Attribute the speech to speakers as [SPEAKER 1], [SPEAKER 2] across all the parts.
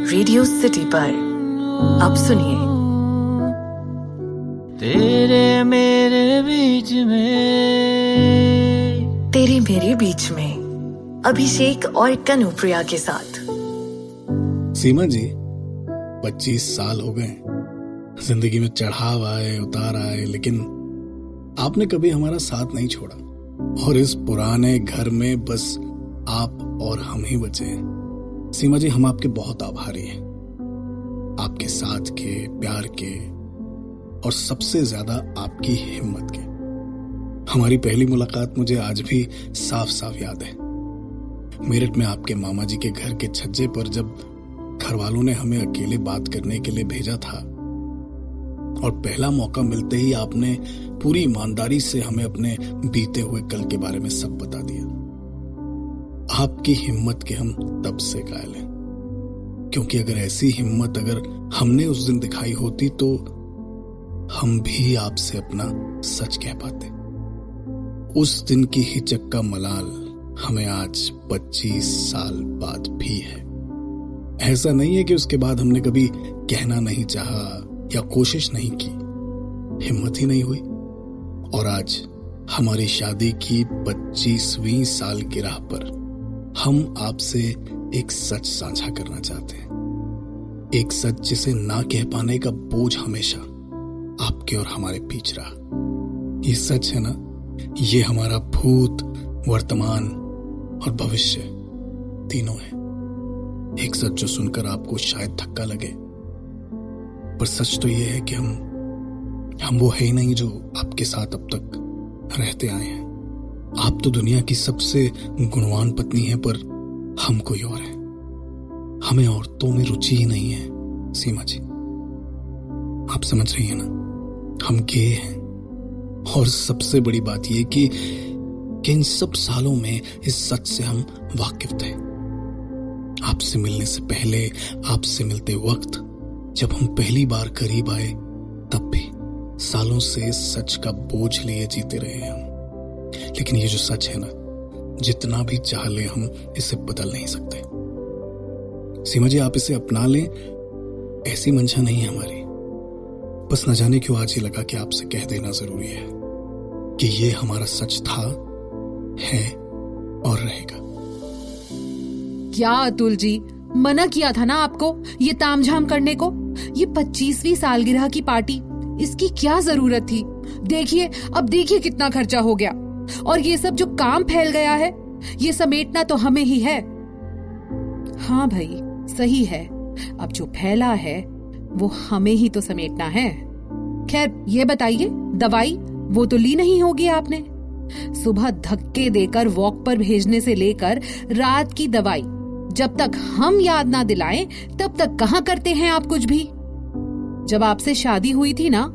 [SPEAKER 1] Radio city पर अब सुनिए
[SPEAKER 2] तेरे मेरे बीच में,
[SPEAKER 1] तेरे मेरे बीच में अभिषेक और कनुप्रिया के साथ।
[SPEAKER 3] सीमा जी, 25 साल हो गए। जिंदगी में चढ़ाव आए उतार आए, लेकिन आपने कभी हमारा साथ नहीं छोड़ा और इस पुराने घर में बस आप और हम ही बचे हैं। सीमा जी, हम आपके बहुत आभारी हैं, आपके साथ के, प्यार के और सबसे ज्यादा आपकी हिम्मत के। हमारी पहली मुलाकात मुझे आज भी साफ साफ याद है। मेरठ में आपके मामा जी के घर के छज्जे पर जब घर वालों ने हमें अकेले बात करने के लिए भेजा था और पहला मौका मिलते ही आपने पूरी ईमानदारी से हमें अपने बीते हुए कल के बारे में सब बता दिया। आपकी हिम्मत के हम तब से कायल हैं, क्योंकि अगर ऐसी हिम्मत अगर हमने उस दिन दिखाई होती तो हम भी आपसे अपना सच कह पाते। उस दिन की हिचक का मलाल हमें आज 25 साल बाद भी है। ऐसा नहीं है कि उसके बाद हमने कभी कहना नहीं चाहा या कोशिश नहीं की, हिम्मत ही नहीं हुई। और आज हमारी शादी की 25वीं सालगिरह पर हम आपसे एक सच साझा करना चाहते हैं। एक सच जिसे ना कह पाने का बोझ हमेशा आपके और हमारे बीच रहा। ये सच है ना, ये हमारा भूत, वर्तमान और भविष्य तीनों है। एक सच जो सुनकर आपको शायद धक्का लगे, पर सच तो ये है कि हम वो है ही नहीं जो आपके साथ अब तक रहते आए हैं। आप तो दुनिया की सबसे गुणवान पत्नी है, पर हम कोई और है। हमें औरतों में रुचि ही नहीं है सीमा जी। आप समझ रही हैं ना, हम गे हैं। और सबसे बड़ी बात यह कि इन सब सालों में इस सच से हम वाकिफ थे। आपसे मिलने से पहले, आपसे मिलते वक्त, जब हम पहली बार करीब आए, तब भी सालों से इस सच का बोझ लिए जीते रहे हैं हम। लेकिन ये जो सच है ना, जितना भी चाह ले हम इसे बदल नहीं सकते। सीमा जी, आप इसे अपना लें, ऐसी मंशा नहीं है हमारी। बस न जाने क्यों आज ही लगा कि आपसे कह देना जरूरी है कि ये हमारा सच था, है और रहेगा।
[SPEAKER 4] क्या अतुल जी, मना किया था ना आपको ये तामझाम करने को। ये 25वीं सालगिरह की पार्टी, इसकी क्या जरूरत थी। देखिए, अब देखिए कितना खर्चा हो गया। और ये सब जो काम फैल गया है, ये समेटना तो हमें ही है। हाँ भाई, सही है। अब जो फैला है वो हमें ही तो समेटना है। खैर, ये बताइए, दवाई वो तो ली नहीं होगी आपने। सुबह धक्के देकर वॉक पर भेजने से लेकर रात की दवाई, जब तक हम याद ना दिलाएं तब तक कहाँ करते हैं आप कुछ भी। जब आपसे शादी हुई थी ना,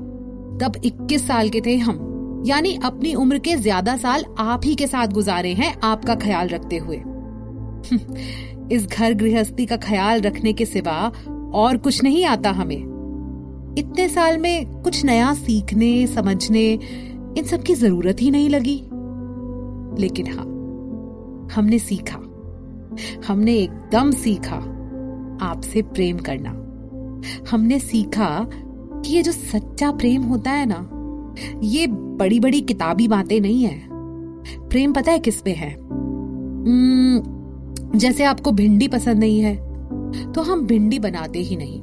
[SPEAKER 4] तब 21 साल के थे हम, यानी अपनी उम्र के ज्यादा साल आप ही के साथ गुजारे हैं आपका ख्याल रखते हुए। इस घर गृहस्थी का ख्याल रखने के सिवा और कुछ नहीं आता हमें। इतने साल में कुछ नया सीखने, समझने, इन सब की जरूरत ही नहीं लगी। लेकिन हाँ, हमने सीखा, हमने एकदम सीखा आपसे प्रेम करना। हमने सीखा कि ये जो सच्चा प्रेम होता है ना, ये बड़ी बड़ी किताबी बातें नहीं है। प्रेम पता है किस पे है? जैसे आपको भिंडी पसंद नहीं है तो हम भिंडी बनाते ही नहीं।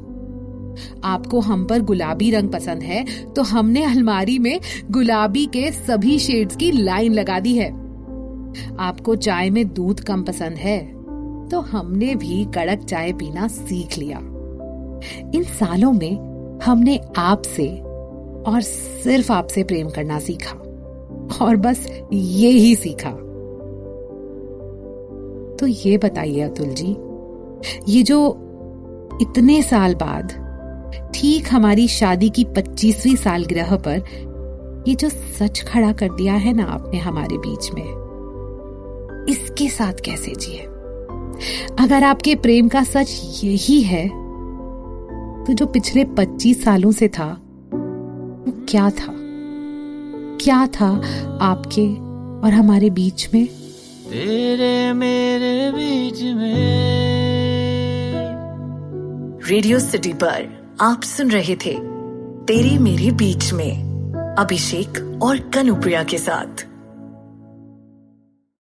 [SPEAKER 4] आपको हम पर गुलाबी रंग पसंद है तो हमने अलमारी में गुलाबी के सभी शेड्स की लाइन लगा दी है। आपको चाय में दूध कम पसंद है तो हमने भी कड़क चाय पीना सीख लिया। इन सालों में हमने आपसे और सिर्फ आपसे प्रेम करना सीखा, और बस ये ही सीखा। तो ये बताइए अतुल जी, ये जो इतने साल बाद ठीक हमारी शादी की 25वीं सालगिरह पर ये जो सच खड़ा कर दिया है ना आपने हमारे बीच में, इसके साथ कैसे जिए? अगर आपके प्रेम का सच यही है तो जो पिछले 25 सालों से था वो क्या था? क्या था आपके और हमारे बीच में?
[SPEAKER 2] तेरे मेरे बीच में
[SPEAKER 1] रेडियो सिटी पर आप सुन रहे थे तेरी मेरी बीच में, अभिषेक और कनुप्रिया के साथ।